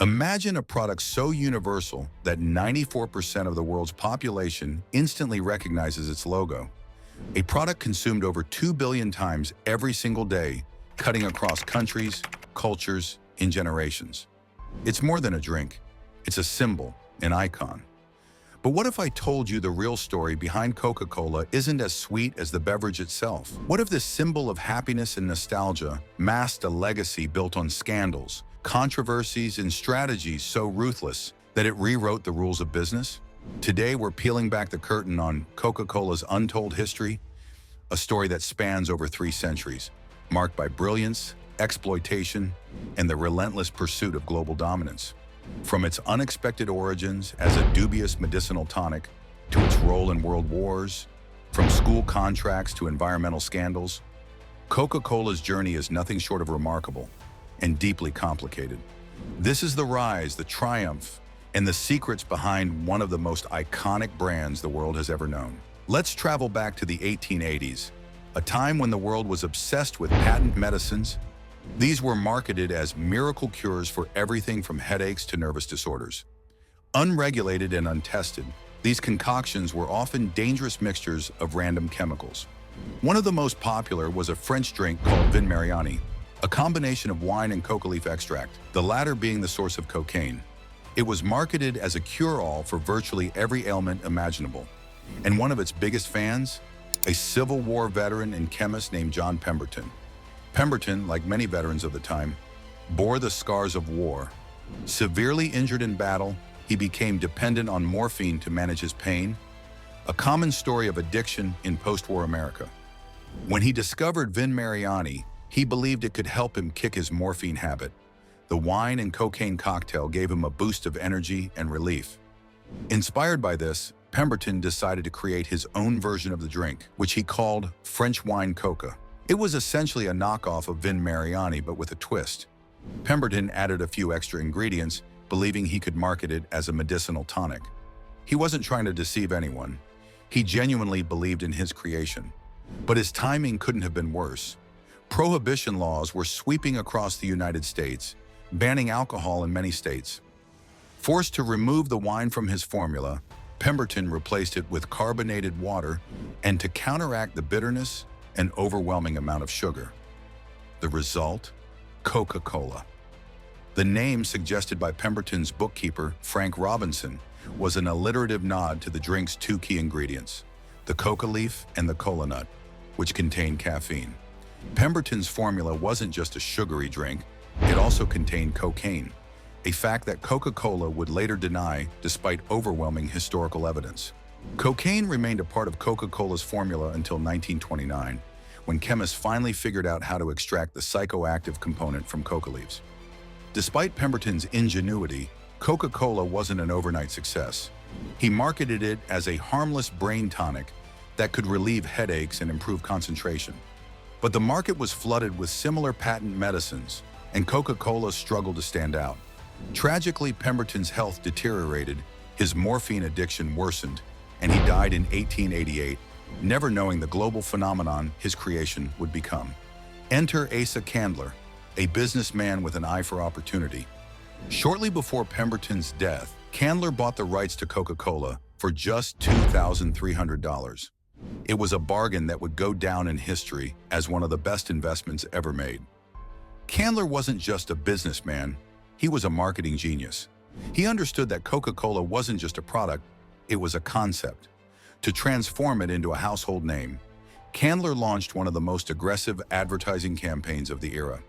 Imagine a product so universal that 94% of the world's population instantly recognizes its logo. A product consumed over 2 billion times every single day, cutting across countries, cultures, and generations. It's more than a drink. It's a symbol, an icon. But what if I told you the real story behind Coca Cola isn't as sweet as the beverage itself? What if this symbol of happiness and nostalgia masked a legacy built on scandals, controversies, and strategies so ruthless that it rewrote the rules of business? Today, we're peeling back the curtain on Coca Cola's untold history, a story that spans over 3 centuries, marked by brilliance, exploitation, and the relentless pursuit of global dominance. From its unexpected origins as a dubious medicinal tonic to its role in world wars, from school contracts to environmental scandals, Coca-Cola's journey is nothing short of remarkable and deeply complicated. This is the rise, the triumph, and the secrets behind one of the most iconic brands the world has ever known. Let's travel back to the 1880s, a time when the world was obsessed with patent medicines. These were marketed as miracle cures for everything from headaches to nervous disorders. Unregulated and untested, these concoctions were often dangerous mixtures of random chemicals. One of the most popular was a French drink called Vin Mariani, a combination of wine and coca leaf extract, the latter being the source of cocaine. It was marketed as a cure-all for virtually every ailment imaginable. And one of its biggest fans? A Civil War veteran and chemist named John Pemberton. Pemberton, like many veterans of the time, bore the scars of war. Severely injured in battle, he became dependent on morphine to manage his pain, a common story of addiction in post-war America. When he discovered Vin Mariani, he believed it could help him kick his morphine habit. The wine and cocaine cocktail gave him a boost of energy and relief. Inspired by this, Pemberton decided to create his own version of the drink, which he called French wine coca. It was essentially a knockoff of Vin Mariani, but with a twist. Pemberton added a few extra ingredients, believing he could market it as a medicinal tonic. He wasn't trying to deceive anyone. He genuinely believed in his creation. But his timing couldn't have been worse. Prohibition laws were sweeping across the United States, banning alcohol in many states. Forced to remove the wine from his formula, Pemberton replaced it with carbonated water, and to counteract the bitterness, an overwhelming amount of sugar. The result? Coca Cola. The name suggested by Pemberton's bookkeeper, Frank Robinson, was an alliterative nod to the drink's 2 key ingredients, the coca leaf and the cola nut, which contain caffeine. Pemberton's formula wasn't just a sugary drink, it also contained cocaine, a fact that Coca-Cola would later deny despite overwhelming historical evidence. Cocaine remained a part of Coca-Cola's formula until 1929, when chemists finally figured out how to extract the psychoactive component from coca leaves. Despite Pemberton's ingenuity, Coca-Cola wasn't an overnight success. He marketed it as a harmless brain tonic that could relieve headaches and improve concentration. But the market was flooded with similar patent medicines, and Coca-Cola struggled to stand out. Tragically, Pemberton's health deteriorated, his morphine addiction worsened, and he died in 1888, never knowing the global phenomenon his creation would become. Enter Asa Candler, a businessman with an eye for opportunity. Shortly before Pemberton's death, Candler bought the rights to Coca-Cola for just $2,300. It was a bargain that would go down in history as one of the best investments ever made. Candler wasn't just a businessman, he was a marketing genius. He understood that Coca-Cola wasn't just a product, it was a concept. To transform it into a household name, Candler launched one of the most aggressive advertising campaigns of the era.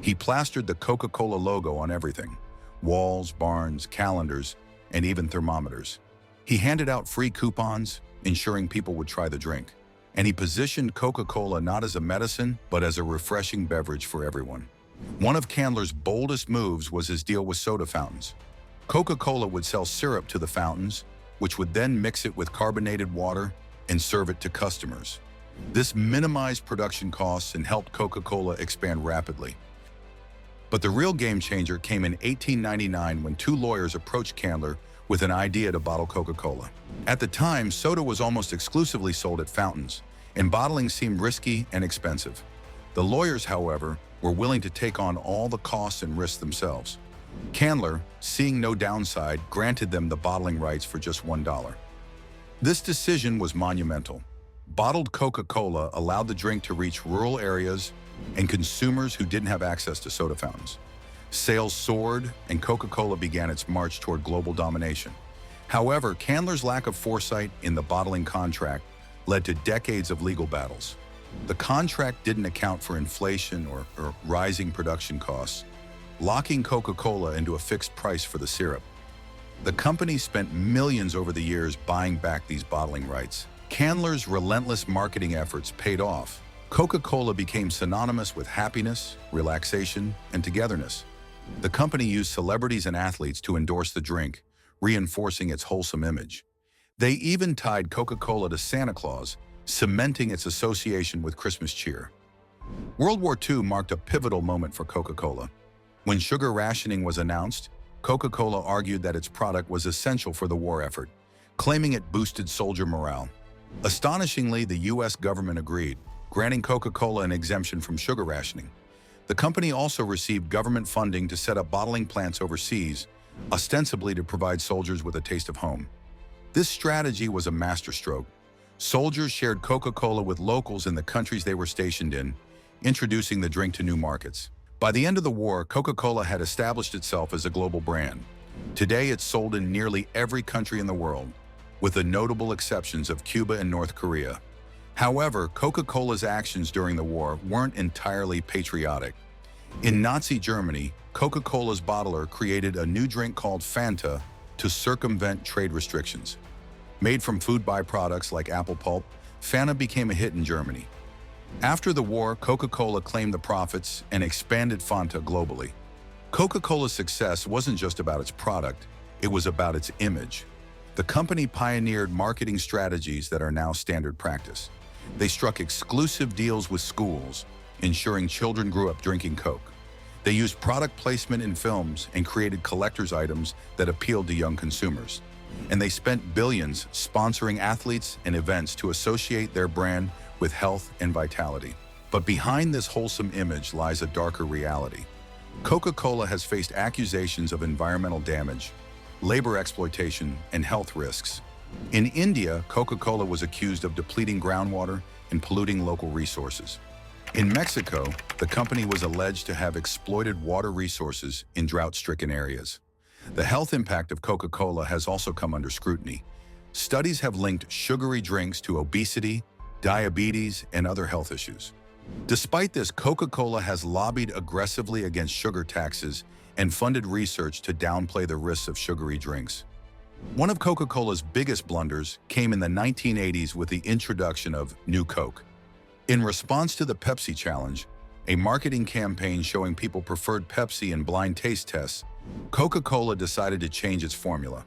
He plastered the Coca-Cola logo on everything: walls, barns, calendars, and even thermometers. He handed out free coupons, ensuring people would try the drink. And he positioned Coca-Cola not as a medicine, but as a refreshing beverage for everyone. One of Candler's boldest moves was his deal with soda fountains. Coca-Cola would sell syrup to the fountains, which would then mix it with carbonated water and serve it to customers. This minimized production costs and helped Coca-Cola expand rapidly. But the real game changer came in 1899 when 2 lawyers approached Candler with an idea to bottle Coca-Cola. At the time, soda was almost exclusively sold at fountains, and bottling seemed risky and expensive. The lawyers, however, were willing to take on all the costs and risks themselves. Candler, seeing no downside, granted them the bottling rights for just $1. This decision was monumental. Bottled Coca Cola allowed the drink to reach rural areas and consumers who didn't have access to soda fountains. Sales soared, and Coca Cola began its march toward global domination. However, Candler's lack of foresight in the bottling contract led to decades of legal battles. The contract didn't account for inflation or rising production costs, locking Coca Cola into a fixed price for the syrup. The company spent millions over the years buying back these bottling rights. Candler's relentless marketing efforts paid off. Coca Cola became synonymous with happiness, relaxation, and togetherness. The company used celebrities and athletes to endorse the drink, reinforcing its wholesome image. They even tied Coca Cola to Santa Claus, cementing its association with Christmas cheer. World War II marked a pivotal moment for Coca Cola. When sugar rationing was announced, Coca Cola argued that its product was essential for the war effort, claiming it boosted soldier morale. Astonishingly, the U.S. government agreed, granting Coca Cola an exemption from sugar rationing. The company also received government funding to set up bottling plants overseas, ostensibly to provide soldiers with a taste of home. This strategy was a masterstroke. Soldiers shared Coca Cola with locals in the countries they were stationed in, introducing the drink to new markets. By the end of the war, Coca Cola had established itself as a global brand. Today, it's sold in nearly every country in the world, with the notable exceptions of Cuba and North Korea. However, Coca Cola's actions during the war weren't entirely patriotic. In Nazi Germany, Coca Cola's bottler created a new drink called Fanta to circumvent trade restrictions. Made from food byproducts like apple pulp, Fanta became a hit in Germany. After the war, Coca-Cola claimed the profits and expanded Fanta globally. Coca-Cola's success wasn't just about its product, it was about its image. The company pioneered marketing strategies that are now standard practice. They struck exclusive deals with schools, ensuring children grew up drinking Coke. They used product placement in films and created collector's items that appealed to young consumers. And they spent billions sponsoring athletes and events to associate their brand with health and vitality. But behind this wholesome image lies a darker reality. Coca-Cola has faced accusations of environmental damage, labor exploitation, and health risks. In India, Coca-Cola was accused of depleting groundwater and polluting local resources. In Mexico, the company was alleged to have exploited water resources in drought-stricken areas. The health impact of Coca-Cola has also come under scrutiny. Studies have linked sugary drinks to obesity, diabetes, and other health issues. Despite this, Coca-Cola has lobbied aggressively against sugar taxes and funded research to downplay the risks of sugary drinks. One of Coca-Cola's biggest blunders came in the 1980s with the introduction of New Coke. In response to the Pepsi challenge, a marketing campaign showing people preferred Pepsi in blind taste tests, Coca-Cola decided to change its formula.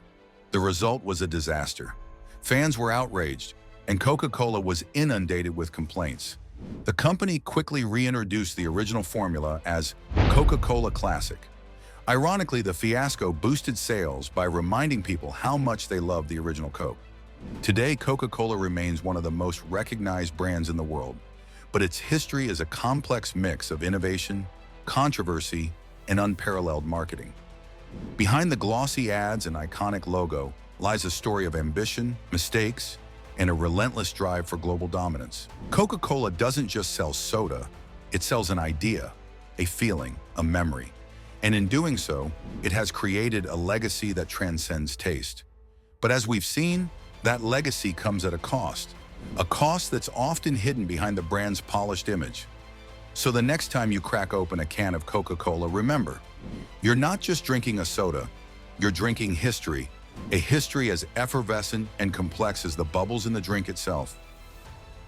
The result was a disaster. Fans were outraged, and Coca-Cola was inundated with complaints. The company quickly reintroduced the original formula as Coca-Cola Classic. Ironically, the fiasco boosted sales by reminding people how much they loved the original Coke. Today, Coca-Cola remains one of the most recognized brands in the world, but its history is a complex mix of innovation, controversy, and unparalleled marketing. Behind the glossy ads and iconic logo lies a story of ambition, mistakes, and a relentless drive for global dominance. Coca-Cola doesn't just sell soda, it sells an idea, a feeling, a memory. And in doing so, it has created a legacy that transcends taste. But as we've seen, that legacy comes at a cost that's often hidden behind the brand's polished image. So the next time you crack open a can of Coca-Cola, remember, you're not just drinking a soda, you're drinking history, a history as effervescent and complex as the bubbles in the drink itself.